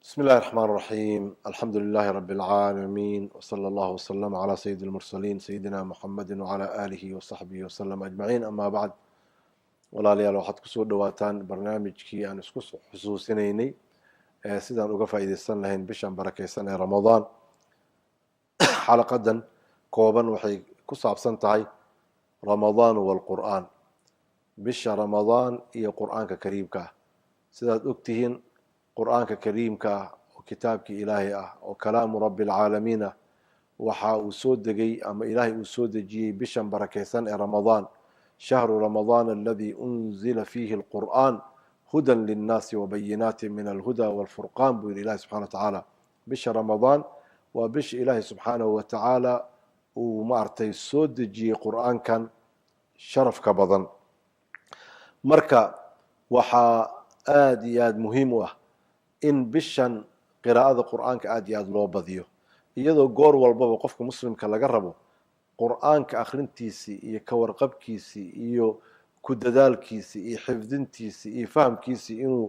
بسم الله الرحمن الرحيم الحمد لله رب العالمين وصلى الله وسلم على سيد المرسلين سيدنا محمد وعلى آله وصحبه وسلم أجمعين أما بعد walaalayaal waxaad kusoo dhawaataan barnaamijkii aan isku xusuusinaynay sidaan uga faa'iideysan lahayn bishan barakeysan ee Ramadaan xalaqadan kooban waxay ku saabsan tahay Ramadaan wal Qur'aan bisha Ramadaan iyo Qur'aanka Kariimka sidaad ogtihiin qur'aanka kariimka ah oo kitaabkii ilaahay ah oo kalaamu rabbil caalamiin ah waxa uu soo degay ama ilaahay uu soo dejiyey bishan barakeysan ee Ramadaan shahru Ramadaan alladhi unzila fihi alqur'aan hudan linnaasi wa bayyinaatin min alhuda walfurqaan buu ilaahay subxaanahu wa tacaala bisha Ramadaan waa bisha ilaahay subxaanahu wa tacaala uu maartay soo dejiyey qur'aankan sharafka badan marka waxaa aad iyo aad muhiim u ah in bishan qiraa'ada qur'aanka aad iyo aad loo badiyo iyadoo goor walbaba qofka muslimka laga rabo qur'aanka akhrintiisii iyo ka warqabkiisii iyo ku dadaalkiisii iyo xifdintiisii iyo fahamkiisii inuu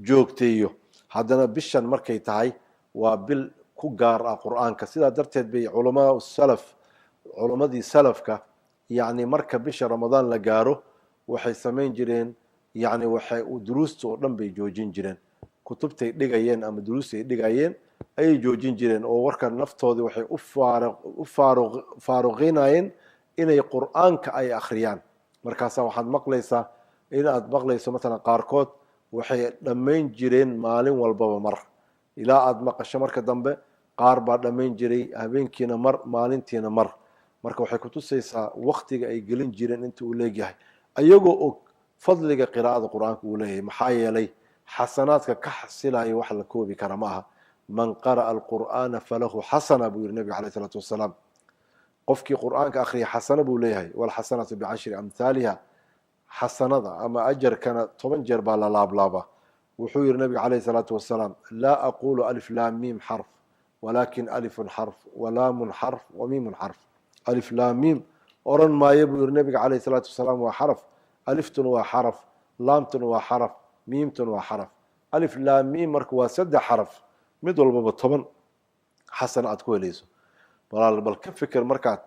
joogteeyo haddana bishan markay tahay waa bil ku gaar ah qur'aanka sidaa darteed bay culammadii salafka yacni marka bisha Ramadaan la gaaro waxay samayn jireen yacni waxay duruusta oo dhan bay joojin jireen kutubtay dhigayeen ama duruustay dhigayeen ayay joojin jireen oo warka naftoodii waxay u faaruqinayeen inay qur'aanka ay akhriyaan markaasaa waxaad maqlaysaa inaad maqlayso matalan qaarkood waxay dhammayn jireen maalin walbaba mar ilaa aad maqasho marka dambe qaar baa dhammayn jiray habeenkiina mar maalintiina mar marka waxay kutusaysaa waqtiga ay gelin jireen inta uu leegyahay ayagoo og fadliga qiraa'ada qur'aanka uu leeyahay maxaa yeelay xasanaadka ka xasilaya wax la koobi kara ma aha man qara'a alqur'aana falahu xasana buu yidhi nabiga calayhi salaatu wasalaam qofkii qur'aanka akhriya xasana buu leeyahay walxasanatu bicashri amhaaliha xasanada ama ajarkana 10 jeer baa la laablaabaa wuxuu yidhi nabiga calayhi salaatu wasalaam laa aqulu alif laam miim xarf walakin alifun xarf walaamun xarf wamiimun xarf alif laam miim oran maayo buu yidhi nabiga calayhi salaatu wasalaam waa xaraf aliftun waa xaraf laamtun waa xaraf miimtun waa xaraf alif laam miim marka waa 3 xaraf mid walbaba 10 xasan aad ku helayso bal ka fikir markaad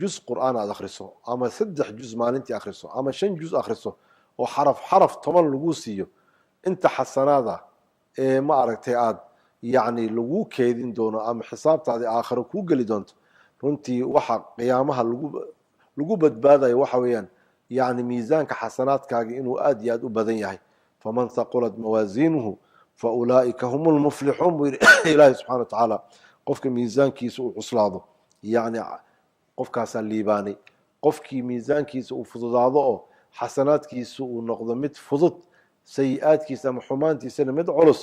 juz qur'aan aad akhriso ama 3 juz maalintii akhriso ama 5 juz akhriso oo xaraf 10 lagu siiyo inta xasanaada ee ma aragtay aad yacni lagu keedin doono ama xisaabtaada aakhiro ku gali doonto runtii waxa qiyaamaha lagu badbaadayo waxa weeyaan yacni miisaanka xasanaadkaaga inuu aad iyo aad u badan yahay faman thaqulat mawaaziinuhu faulaa'ika hum lmuflixuun buu yidhi ilaahi subxana wa tacaala qofka miisaankiisa uu cuslaado yacni qofkaasaa liibaanay qofkii miisaankiisa uu fududaado oo xasanaadkiisa uu noqdo mid fudud sayi-aadkiisa ama xumaantiisana mid culus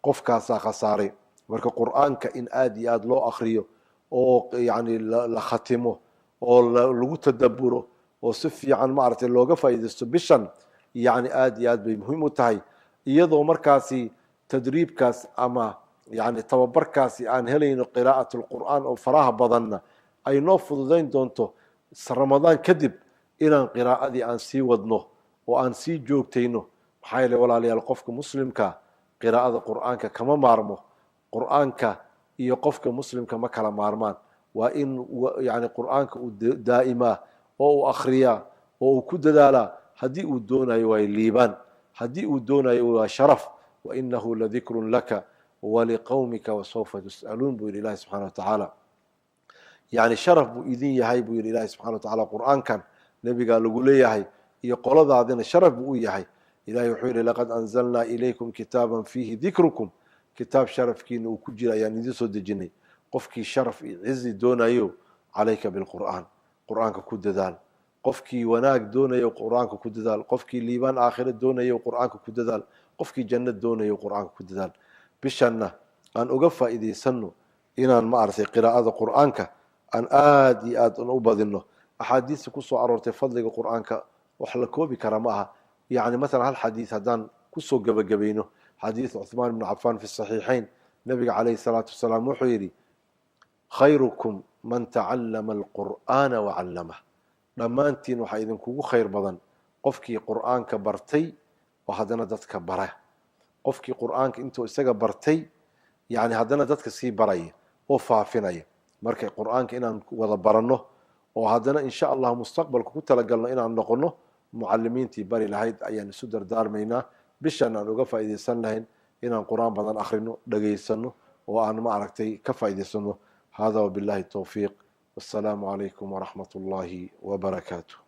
qofkaasaa khasaaray marka qur'aanka in aad iyo aad loo akhriyo oo yacni la khatimo oo lagu tadabburo oo si fiican maaragtay looga faa'iidaysto bishan yacni aad iyo aad bay muhiim u tahay iyadoo markaasi tadriibkaas ama yacni tababarkaasi aan helayno qiraa'at alqur'aan oo faraha badanna ay noo fududayn doonto Ramadaan kadib inaan qiraa'adii aan sii wadno oo aan sii joogtayno maxaa yeelay walaalayaal qofka muslimka qiraa'ada qur'aanka kama maarmo qur'aanka iyo qofka muslimka ma kala maarmaan waa in yacni qur'aanka uu daa'imaa oo uu akhriyaa oo uu ku dadaalaa haddii uu doonayo waa liibaan haddii uu doonayo waa sharaf wainahu ladikrun laka waliqawmika wasawfa tus'aluun buu yidhi ilahi subxana wa tacaala yacni sharaf buu idin yahay buu yidhi ilahi subxana wa tacaala qur'aankan nebigaa lagu leeyahay iyo qoladaadina sharaf buu u yahay ilahi wuxuu yidhi laqad anzalnaa ilaykum kitaaban fiihi dikrukum kitaab sharafkiina uu ku jira ayaan idin soo dejinay qofkii sharaf iyo cizi doonayo calayka bilqur'aan qur'aanka ku dadaal qofkii wanaag doonayo qur'aanka ku dadaal qofkii liibaan aakhiro doonayo qur'aanka ku dadaal qofkii janno doonayo qur'aanka ku dadaal bishanna aan uga faa'iidaysano inaan ma aragtay qiraa'ada qur'aanka aan aad iyo aad u badino axaadiista ku soo aroortay fadliga qur'aanka wax la koobi kara ma aha yacni matalan hal xadiis haddaan kusoo gabagabayno xadiis cuthmaan ibnu cafaan fi saxiixayn nabiga calayhi salaatu wasalaam wuxuu yidhi khayrukum man tacallama alqur'aana wacallamah dhammaantiin waxaa idinkugu khayr badan qofkii qur'aanka bartay oo haddana dadka bara qofkii qur'aanka intuu isaga bartay yani haddana dadka sii baraya oo faafinaya. marka qur-aanka inaan wada baranno oo haddana insha allah mustaqbalka ku talagalno inaan noqono mucalimiintii bari lahayd ayaan isu dardaarmaynaa. bishan aan uga faa'iidaysan lahayn inaan qur-aan badan akhrino, dhageysano oo aan maaragtay ka faa'iidaysano. hada wabillahi tawfiiq. wassalaamu calaykum waraxmat ullaahi wabarakaatuh.